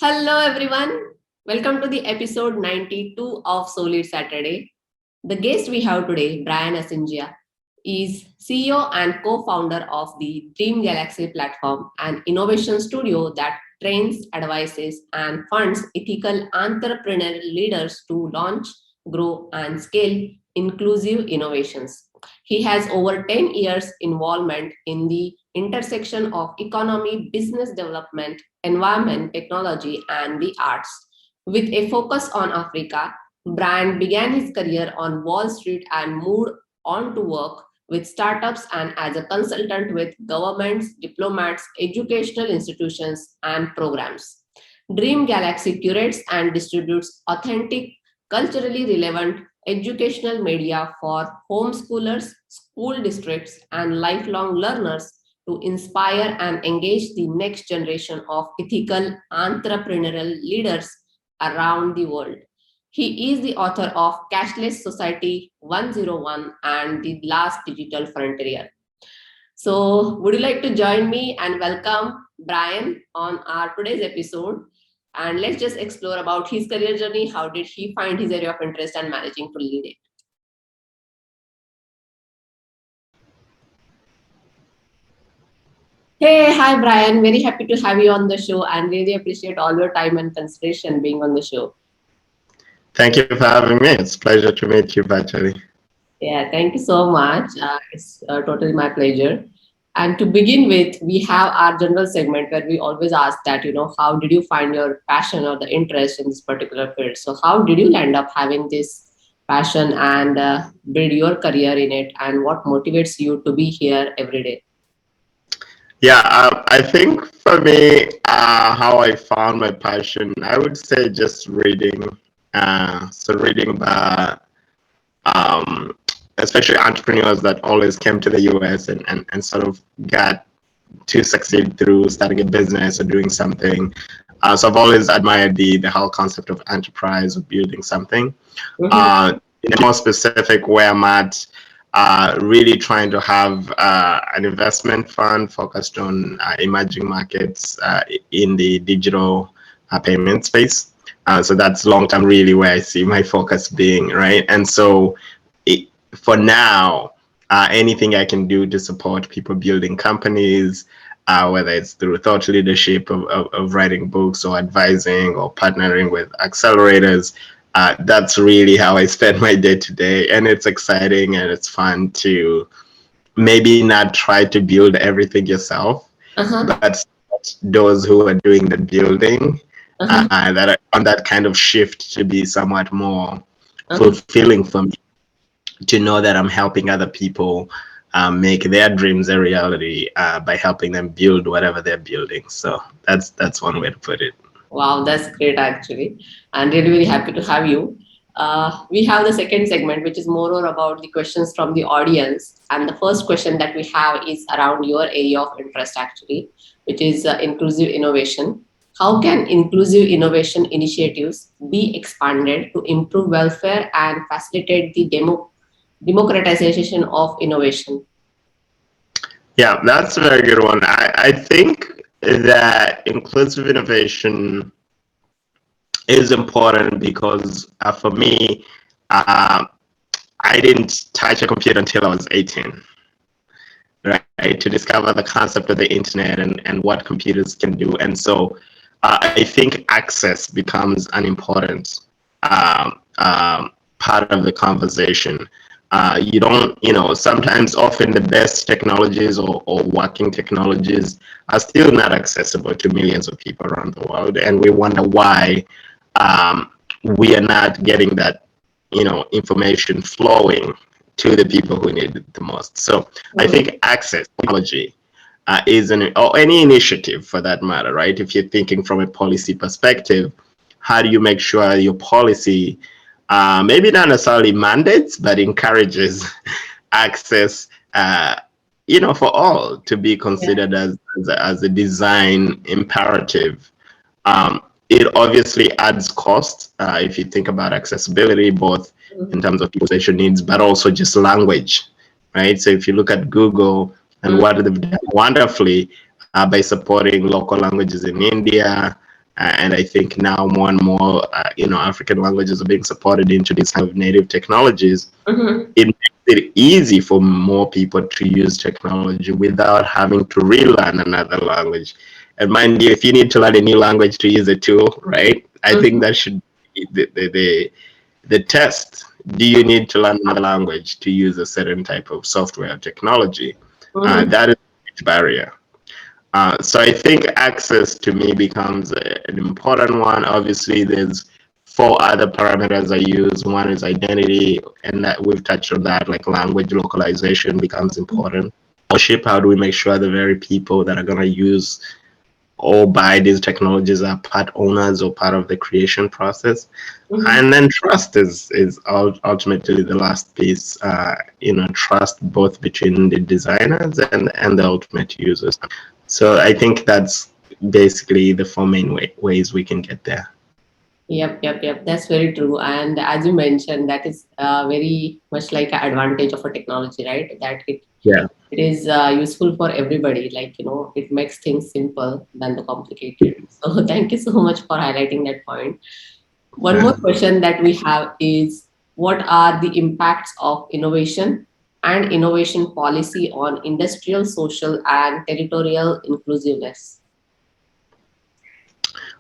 Hello, everyone. Welcome to the episode 92 of SoLeadSaturday. The guest we have today, Brian Asingia, is CEO and co founder of the Dream Galaxy platform, an innovation studio that trains, advises, and funds ethical entrepreneurial leaders to launch, grow, and scale inclusive innovations. He has over 10 years' involvement in the intersection of economy, business development, environment, technology, and the arts. With a focus on Africa, Brand began his career on Wall Street and moved on to work with startups and as a consultant with governments, diplomats, educational institutions, and programs. Dream Galaxy curates and distributes authentic, culturally relevant educational media for homeschoolers, school districts, and lifelong learners to inspire and engage the next generation of ethical entrepreneurial leaders around the world. He is the author of Cashless Society 101 and The Last Digital Frontier. So, would you like to join me and welcome Brian on our today's episode? And let's just explore about his career journey. How did he find his area of interest and managing to lead it? Hey, hi Brian. Very happy to have you on the show and really appreciate all your time and consideration being on the show. Thank you for having me. It's a pleasure to meet you virtually. Yeah, thank you so much. It's totally my pleasure. And to begin with, we have our general segment where we always ask that, how did you find your passion or the interest in this particular field? So, how did you end up having this passion and build your career in it? And what motivates you to be here every day? Yeah, I think for me, how I found my passion, I would say just reading. So reading about, um, especially entrepreneurs that always came to the US and sort of got to succeed through starting a business or doing something. So I've always admired the whole concept of enterprise or building something. Mhm. In a more specific, where I'm at, really trying to have an investment fund focused on emerging markets in the digital payment space. So that's long term, really, where I see my focus being, right? And so it, for now, anything I can do to support people building companies, whether it's through thought leadership of writing books or advising or partnering with accelerators, that's really how I spend my day to day. And it's exciting and it's fun to maybe not try to build everything yourself, Uh-huh. but those who are doing the building Uh-huh. that are on that kind of shift to be somewhat more Uh-huh. fulfilling for me, to know that I'm helping other people make their dreams a reality by helping them build whatever they're building. So that's one way to put it. Wow, that's great actually. And really, really happy to have you. We have the second segment, which is more about the questions from the audience. And the first question that we have is around your area of interest actually, which is inclusive innovation. How can inclusive innovation initiatives be expanded to improve welfare and facilitate the democratization of innovation? Yeah, that's a very good one. I think that inclusive innovation is important because for me, uh, I didn't touch a computer until I was 18, right? To discover the concept of the internet and what computers can do. And so I think access becomes an important part of the conversation. You don't, sometimes often the best technologies or working technologies are still not accessible to millions of people around the world. And we wonder why we are not getting that, information flowing to the people who need it the most. So I Mhm. think access technology is or any initiative for that matter, right? If you're thinking from a policy perspective, how do you make sure your policy maybe not necessarily mandates, but encourages access, for all to be Yeah. considered as a design imperative. It obviously adds cost if you think about accessibility, both in Mhm. terms of utilization needs, but also just language, right? So if you look at Google and Mhm. what they've done wonderfully by supporting local languages in India, And I think now more and more, African languages are being supported into these kind of native technologies. Mm-hmm. It makes it easy for more people to use technology without having to relearn another language. And mind you, if you need to learn a new language to use a tool, right? I think Mm-hmm. that should be the test. Do you need to learn another language to use a certain type of software or technology? Mm-hmm. That is a huge barrier. So I think access to me becomes an important one. Obviously, there's four other parameters I use. One is identity, and that we've touched on that, like language localization becomes important. Ownership, how do we make sure the very people that are going to use or buy these technologies are part owners or part of the creation process? Mm-hmm. And then trust is ultimately the last piece. Trust both between the designers and the ultimate users. So I think that's basically the four main ways we can get there. Yep. That's very true. And as you mentioned, that is very much like an advantage of a technology, right? That Yeah. it is useful for everybody. Like, it makes things simple than the complicated. So thank you so much for highlighting that point. One Yeah. more question that we have is, what are the impacts of innovation and innovation policy on industrial, social, and territorial inclusiveness?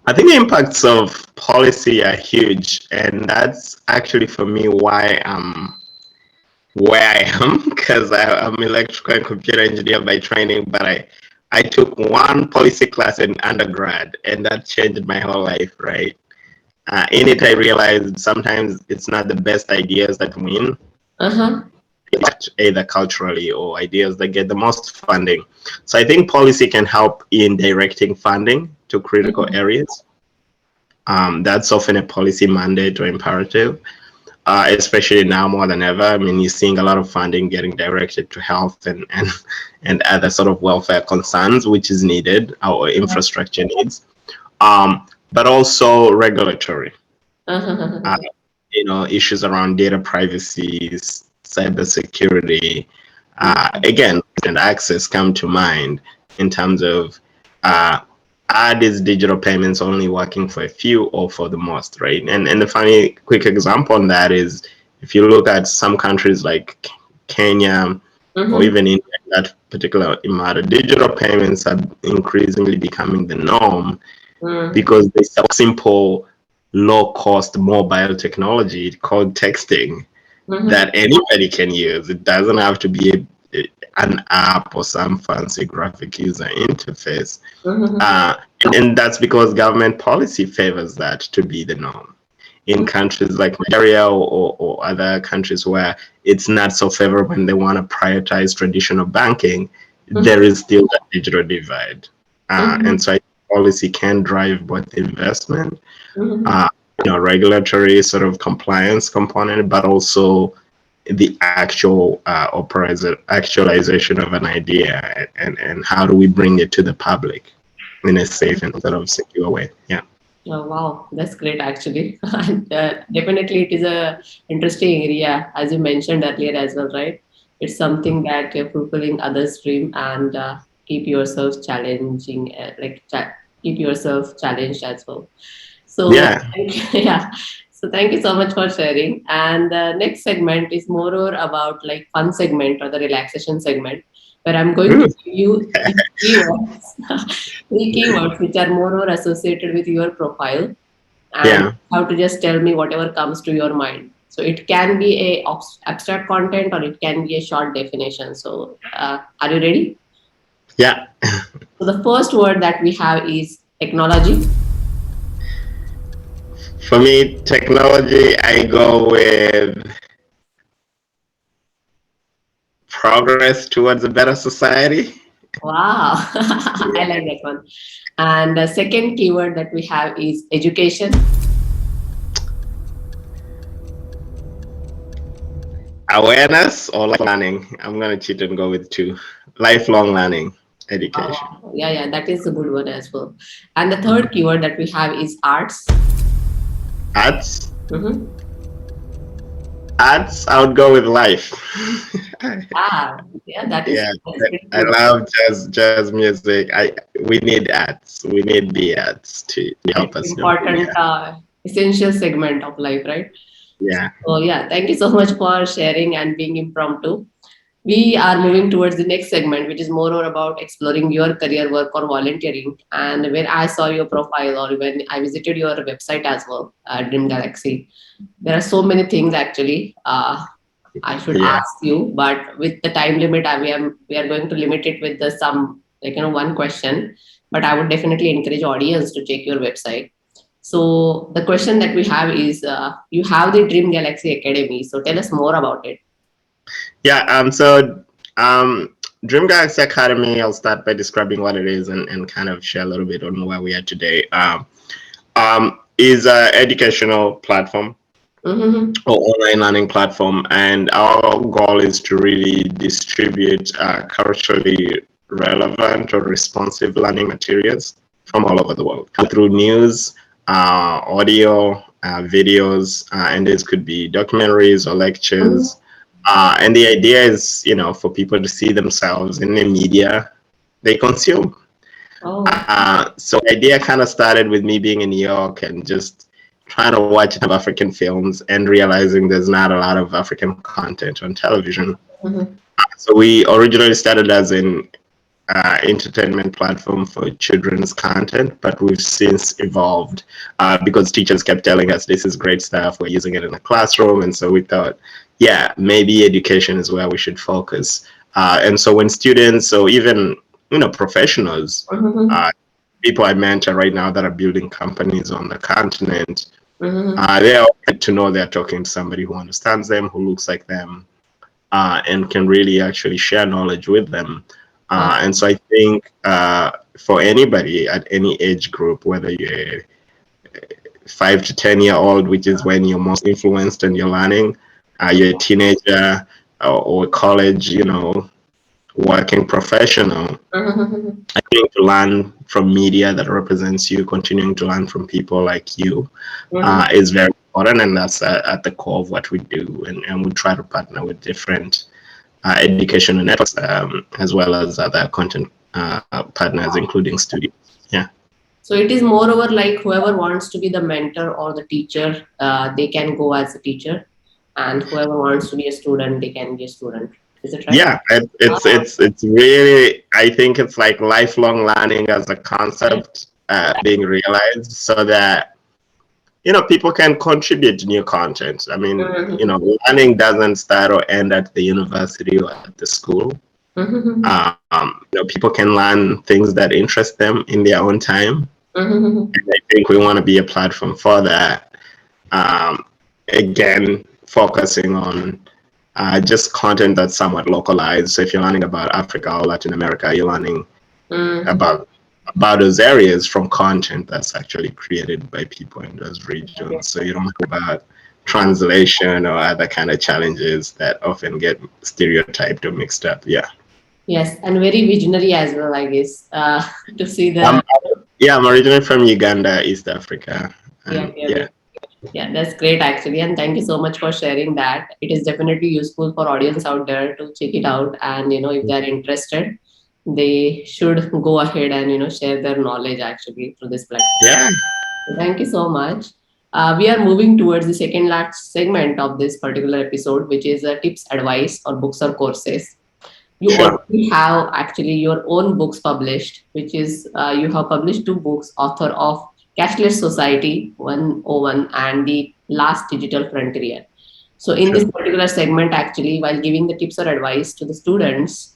I think the impacts of policy are huge, and that's actually for me why I'm where I am because I'm electrical and computer engineer by training, but I took one policy class in undergrad, and that changed my whole life. Right. In it, I realized sometimes it's not the best ideas that win, Uh-huh. either culturally or ideas that get the most funding. So I think policy can help in directing funding to critical Mhm. areas. That's often a policy mandate or imperative, especially now more than ever. I mean, you're seeing a lot of funding getting directed to health and other sort of welfare concerns, which is needed, or Yeah. infrastructure needs, but also regulatory. Uh, Uh-huh. Issues around data privacy, cybersecurity, Mhm. again, and access come to mind in terms of uh, are these digital payments only working for a few or for the most, right? And the funny quick example on that is if you look at some countries like Kenya or Mhm. even India, that particular matter, digital payments are increasingly becoming the norm Mhm. because they sell simple, low cost mobile technology called texting Mhm. that anybody can use. It doesn't have to be an app or some fancy graphic user interface. Mhm. Uh, and that's because government policy favors that to be the norm. In countries like Nigeria or other countries where it's not so favorable and they want to prioritize traditional banking, there Mhm. is still that digital divide. And Mhm. so I think policy can drive both investment, Mhm. uh, regulatory sort of compliance component, but also the actual actualization of an idea and how do we bring it to the public in a safe and sort of secure way. Yeah. Oh, wow, that's great actually. And definitely it is a interesting area, as you mentioned earlier as well, right? It's something that you're fulfilling others' dream and keep yourself challenging, keep yourself challenged as well. So Yeah. yeah, so thank you so much for sharing. And the next segment is more or about like fun segment or the relaxation segment, where I'm going to Mm. give you three keywords, three keywords which are more or associated with your profile, and Yeah. how to just tell me whatever comes to your mind. So it can be a abstract content or it can be a short definition. So are you ready? Yeah. So the first word that we have is technology. For me, technology, I go with progress towards a better society. Wow, I like that one. And the second keyword that we have is education. Awareness or learning. I'm going to cheat and go with two. Lifelong learning, Oh, education. wow. Yeah, that is a good one as well. And the third keyword that we have is arts. Arts, Mhm. Arts, I would go with life. Ah, yeah, Yeah, that's pretty I good. love jazz music. We need arts. We need the arts to help It's us know who we important, are. essential segment of life, right? Yeah. So yeah, thank you so much for sharing and being impromptu. We are moving towards the next segment, which is more about exploring your career work or volunteering. And when I saw your profile or when I visited your website as well, Dream Galaxy, there are so many things actually. I should Yeah. ask you, but with the time limit, we are going to limit it with the some one question. But I would definitely encourage audience to check your website. So the question that we have is, you have the Dream Galaxy Academy. So tell us more about it. Yeah. Um, Dream Galaxy Academy, I'll start by describing what it is and kind of share a little bit on where we are today. Is an educational platform Mm-hmm. or online learning platform, and our goal is to really distribute culturally relevant or responsive learning materials from all over the world through news, audio, videos, and this could be documentaries or Mm-hmm. lectures. And the idea is, for people to see themselves in the media they consume. Oh. So the idea kind of started with me being in New York and just trying to watch African films and realizing there's not a lot of African content on television. Mm-hmm. So we originally started as an entertainment platform for children's content, but we've since evolved because teachers kept telling us this is great stuff. We're using it in the classroom, and so we thought, yeah, maybe education is where we should focus. And so when students, or even professionals, Mm-hmm. uh, people I mentor right now that are building companies on the continent, Mm-hmm. they all get to know they're talking to somebody who understands them, who looks like them, and can really actually share knowledge with them. And so I think for anybody at any age group, whether you're 5 to 10 year old, which is when you're most influenced and you're learning, you're a teenager or college, working professional, Mm-hmm. I think to learn from media that represents you, continuing to learn from people like you, Mm-hmm. is very important, and that's at the core of what we do. And we try to partner with different educational networks, as well as other content partners, including studios. Yeah. So it is moreover like whoever wants to be the mentor or the teacher, they can go as a teacher, and whoever wants to be a student, they can be a student. Is it right? Yeah, it's really, I think it's like lifelong learning as a concept being realized, so that people can contribute new content. I mean, Mm-hmm. learning doesn't start or end at the university or at the school. Mm-hmm. People can learn things that interest them in their own time. Mm-hmm. And I think we want to be a platform for that. Um, Again, focusing on just content that's somewhat localized. So if you're learning about Africa or Latin America, you're learning Mm-hmm. about those areas from content that's actually created by people in those regions. So you don't have about translation or other kind of challenges that often get stereotyped or mixed up. Yeah. Yes, and very visionary as well, I guess, to see Um, the. yeah, I'm originally from Uganda, East Africa. Yeah, And yeah, yeah. yeah, that's great actually, and thank you so much for sharing that. It is definitely useful for audience out there to check it out, and if they're interested, they should go ahead and share their knowledge actually through this platform. Yeah, So thank you so much. We are moving towards the second last segment of this particular episode, which is tips, advice, or books or courses. You sure. already have actually your own books published, which is you have published two books, Author of Cashless Society 101 and The Last Digital Frontier. So in this Sure. particular segment, actually, while giving the tips or advice to the students,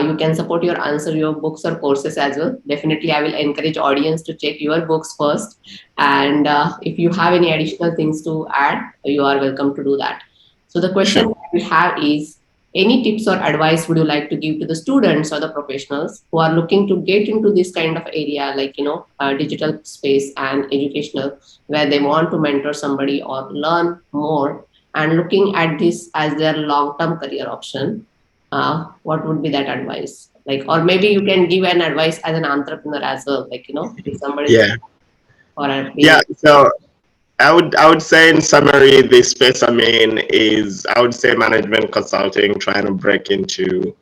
you can support your answer your books or courses as well. Definitely, I will encourage audience to check your books first, and if you have any additional things to add, you are welcome to do that. So the question Sure. that we have is: any tips or advice would you like to give to the students or the professionals who are looking to get into this kind of area, like digital space and educational, where they want to mentor somebody or learn more and looking at this as their long-term career option? What would be that advice? Like, or maybe you can give an advice as an entrepreneur as well, like if somebody is Yeah. looking for Yeah. being. So I would say in summary, the space I'm in is, I would say, management consulting, trying to break into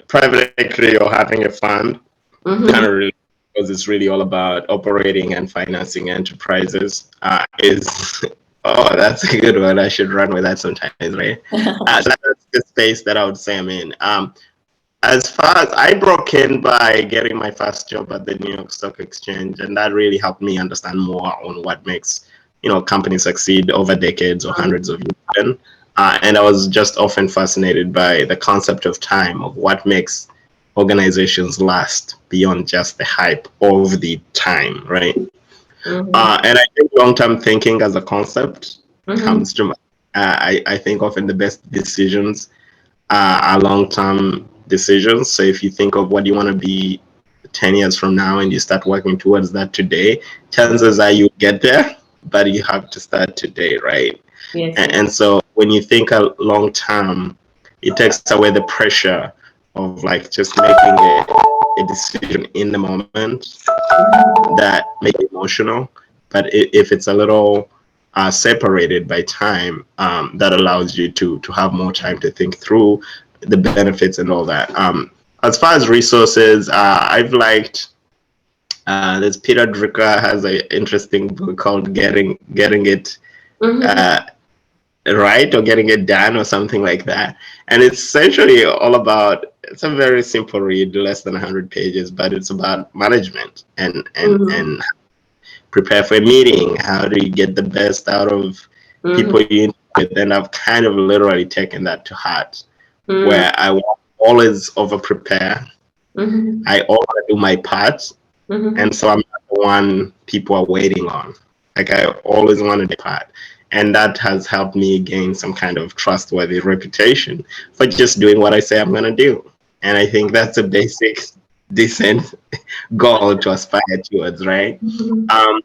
private equity or having a fund, kind Mm-hmm. of really, because it's really all about operating and financing enterprises. Is oh, that's a good one. I should run with that sometimes, right? So that's the space that I would say I'm in. As far as I broke in by getting my first job at the New York Stock Exchange, and that really helped me understand more on what makes companies succeed over decades or hundreds of years. And I was just often fascinated by the concept of time, of what makes organizations last beyond just the hype of the time, right? Mm-hmm. And I think long-term thinking as a concept Mm-hmm. comes to. I think often the best decisions are long-term decisions. So if you think of what you want to be 10 years from now and you start working towards that today, chances are you get there, but you have to start today, right? Yes, And, yes. and so when you think a long term, it takes away the pressure of like just making a decision in the moment that may be emotional. But if it's a little separated by time, that allows you to have more time to think through the benefits and all that. As far as resources, I've liked. There's Peter Drucker has an interesting book called Getting It Mm-hmm. uh, Right or Getting It Done or something like that, and it's essentially all about. It's a very simple read, less than 100 pages, but it's about management Mm-hmm. and prepare for a meeting. How do you get the best out of Mm-hmm. people you interact with? And I've kind of literally taken that to heart, Mm-hmm. where I want always over prepare. Mm-hmm. I always do my part, Mm-hmm. and so I'm not the one people are waiting on. Like I always want to do my part. And that has helped me gain some kind of trustworthy reputation for just doing what I say I'm going to do. And I think that's a basic, decent goal to aspire towards, right? Mm-hmm. Um,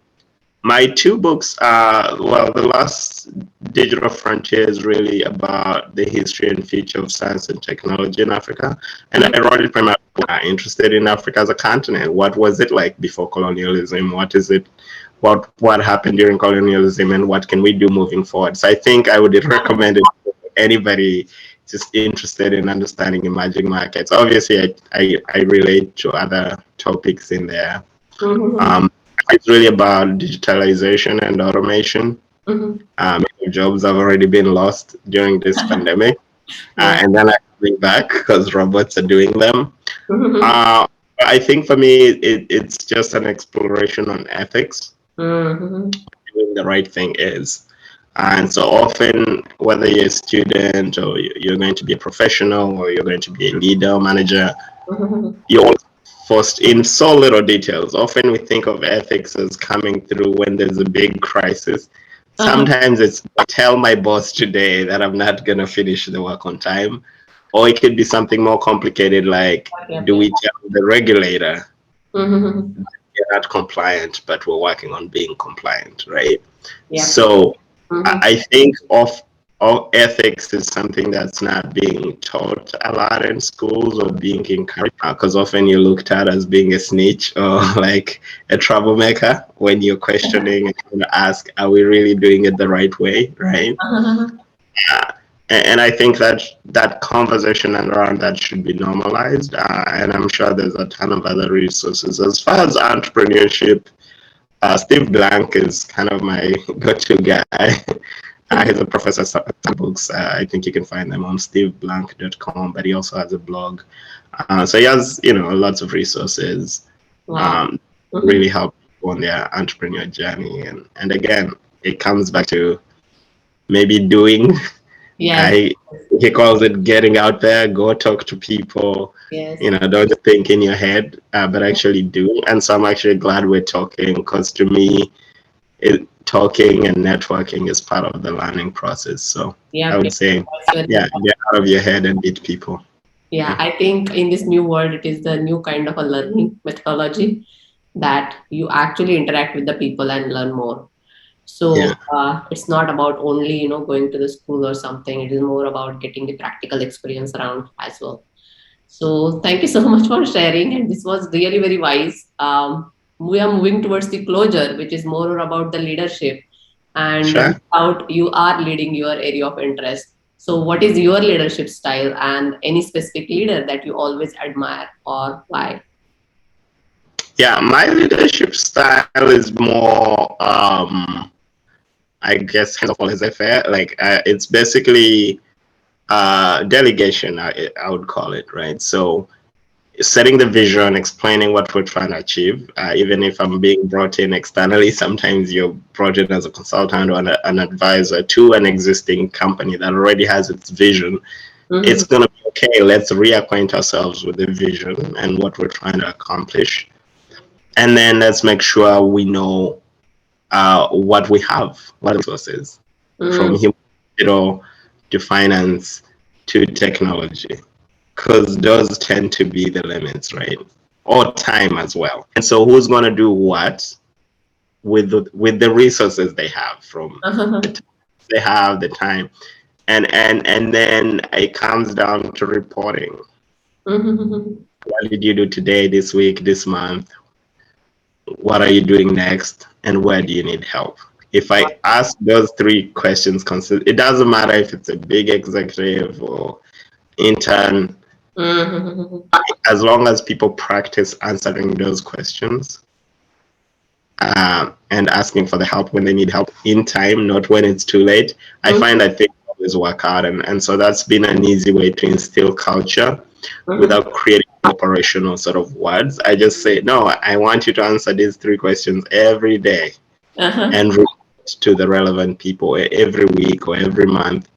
my two books are, well, the last Digital Frontier is really about the history and future of science and technology in Africa. And I wrote it primarily interested in Africa as a continent. What was it like before colonialism? What is it? What happened during colonialism, and what can we do moving forward? So I think I would recommend it to anybody just interested in understanding emerging markets. Obviously, I relate to other topics in there. Mm-hmm. um, it's really about digitalization and automation. Jobs have already been lost during this pandemic, Yeah. and then are coming back because robots are doing them. Mm-hmm. Uh, I think for me, it's just an exploration on ethics, Mm-hmm. doing the right thing is. And so often, whether you're a student or you're going to be a professional or you're going to be a leader or manager, Mm-hmm. you're forced in so little details. Often we think of ethics as coming through when there's a big crisis. Uh-huh. Sometimes it's tell my boss today that I'm not going to finish the work on time. Or it could be something more complicated like, Yep, do yep. we tell the regulator Mm-hmm. you're not compliant, but we're working on being compliant, right? Yep. So I Mm-hmm. I think of ethics is something that's not being taught a lot in schools or being encouraged, because often you're looked at as being a snitch or like a troublemaker when you're questioning and trying to ask, are we really doing it the right way, right? Uh-huh. And I think that that conversation around that should be normalized. And I'm sure there's a ton of other resources. As far as entrepreneurship, Steve Blank is kind of my go-to guy. He's a professor of books. I think you can find them on steveblank.com, but he also has a blog. So he has, lots of resources Wow. um, Mm-hmm. really help people on their entrepreneur journey. And again, it comes back to maybe doing. Yes. I He calls it getting out there, go talk to people. Yes. Don't just think in your head, but actually do. And so I'm actually glad we're talking because to me, talking and networking is part of the learning process. So I Yep. would Yep. say, That's very yeah, get out of your head and meet people. Yeah, Yeah. I think in this new world, it is the new kind of a learning methodology that you actually interact with the people and learn more. Yeah. So it's not about only going to the school or something. It is more about getting the practical experience around as well. So thank you so much for sharing, and this was really very wise. We are moving towards the closure, which is more about the leadership. and no Sure. doubt you are leading your area of interest. So, what is your leadership style and any specific leader that you always admire or why? Yeah, my leadership style is more, I guess, hands off, laissez-faire. Like, it's basically delegation, I would call it, right? So setting the vision, explaining what we're trying to achieve. Even if I'm being brought in externally, sometimes you're brought in as a consultant or an advisor to an existing company that already has its vision. It's Mhm, going to be okay. Let's reacquaint ourselves with the vision and what we're trying to accomplish. And then let's make sure we know what we have, what resources, from mm, human capital to finance to technology, because those tend to be the limits, right? Or time as well. And so, who's going to do what with the resources they have, from the time they have, the time, and then it comes down to reporting. mhm, What did you do today, this week, this month? What are you doing next, and where do you need help? If I ask those three questions it doesn't matter if it's a big executive or intern, mhm, as long as people practice answering those questions, and asking for the help when they need help in time, not when it's too late, I mhm, find that things always work out. And so that's been an easy way to instill culture mhm, without creating operational sort of words. I just say, no, I want you to answer these three questions every day uh-huh. and report to the relevant people every week or every month.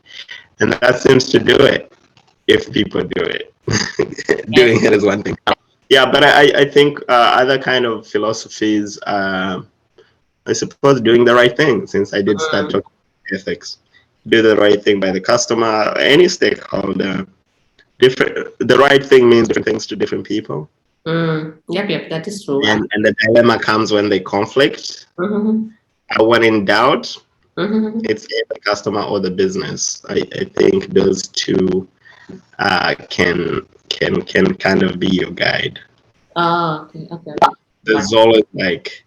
And that seems to do it if people do it. Yes. Doing it is one thing. Yeah, but I think other kind of philosophies, I suppose doing the right thing, since I did start Mm, talking about ethics. Do the right thing by the customer, any stakeholder. The right thing means different things to different people. Yep, yep, that is true. And the dilemma comes when they conflict. Mhm, When in doubt, mhm. it's either the customer or the business. I think those two can kind of be your guide. Okay, okay, okay. Got There's always like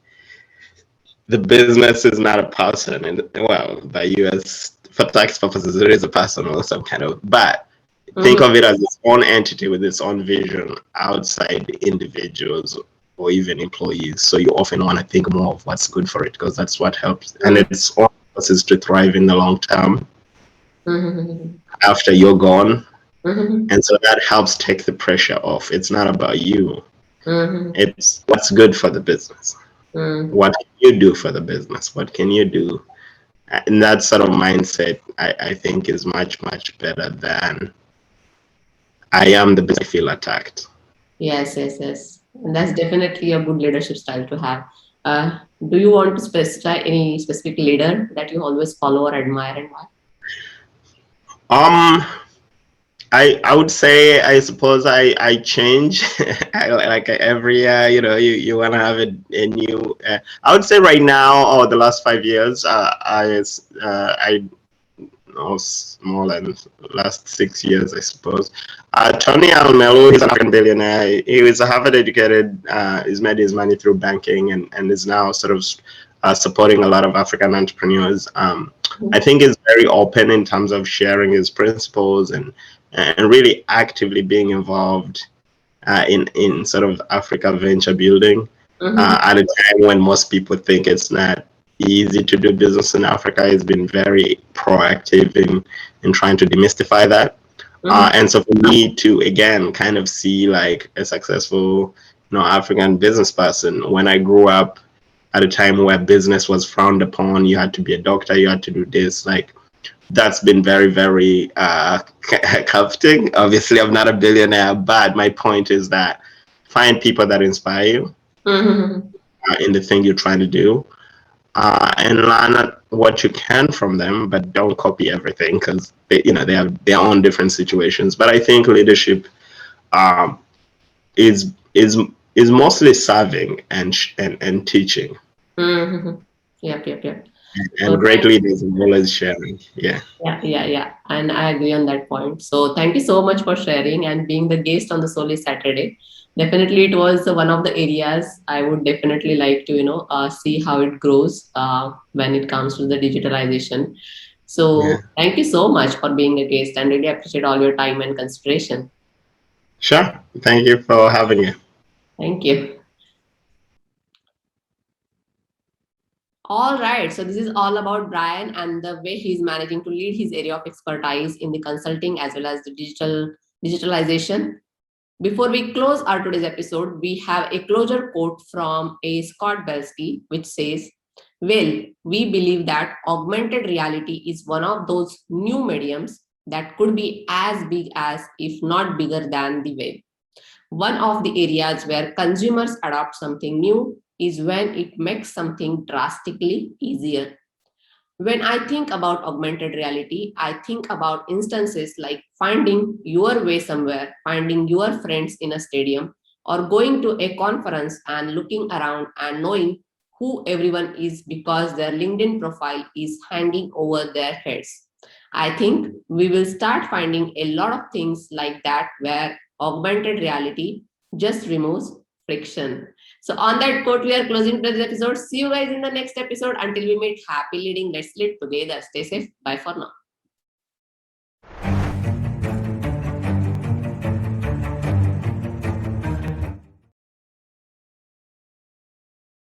the business is not a person, and well, by US for tax purposes, there is a person or some kind of, but think it. of it as its own entity with its own vision outside individuals or even employees. So you often want to think more of what's good for it, because that's what helps, and Mm, its own purpose to thrive in the long term mhm, after you're gone. mhm, And so that helps take the pressure off. It's not about you. mhm, It's what's good for the business. mm. What can you do for the business? What can you do? And that sort of mindset, I think, is much, much better than I am the business, I feel attacked. Yes, yes, yes. And that's definitely a good leadership style to have. Uh, do you want to specify any specific leader that you always follow or admire and why? Um, I would say, I suppose I change. Like every year, you want to have a new. I would say right now, or the last 5 years, I no, more than last 6 years, I suppose. Tony Almelo, he's an African billionaire. He was a Harvard educated, he's made his money through banking, and is now sort of supporting a lot of African entrepreneurs. I think he's very open in terms of sharing his principles, and really actively being involved in sort of Africa venture building Mhm, at a time when most people think it's not easy to do business in Africa. Has been very proactive in trying to demystify that. mhm, And so for me to again kind of see like a successful, African business person, when I grew up at a time where business was frowned upon, you had to be a doctor, you had to do this, like that's been very, very comforting. Obviously, I'm not a billionaire, but my point is that find people that inspire you mhm, in the thing you're trying to do, and learn what you can from them, but don't copy everything, because they have their own different situations. But I think leadership um, is mostly serving and teaching, mhm. Yep, yep, yep. and So great thank leaders are always sharing. Yeah. Yeah, yeah, yeah. And I agree on that point. So thank you so much for sharing and being the guest on the Solely Saturday. Definitely, it was one of the areas I would definitely like to, see how it grows when it comes to the digitalization. So, Yeah. thank you so much for being a guest and really appreciate all your time and consideration. Sure. Thank you for having me. Thank you. All right. So, this is all about Brian and the way he's managing to lead his area of expertise in the consulting as well as the digitalization. Before we close our today's episode, we have a closure quote from a Scott Belsky, which says, well, we believe that augmented reality is one of those new mediums that could be as big as, if not bigger than, the web. One of the areas where consumers adopt something new is when it makes something drastically easier. When I think about augmented reality, I think about instances like finding your way somewhere, finding your friends in a stadium, or going to a conference and looking around and knowing who everyone is because their LinkedIn profile is hanging over their heads. I think we will start finding a lot of things like that where augmented reality just removes friction. So, on that quote, we are closing today's episode. See you guys in the next episode. Until we meet, happy leading. Let's lead together. Stay safe. Bye for now.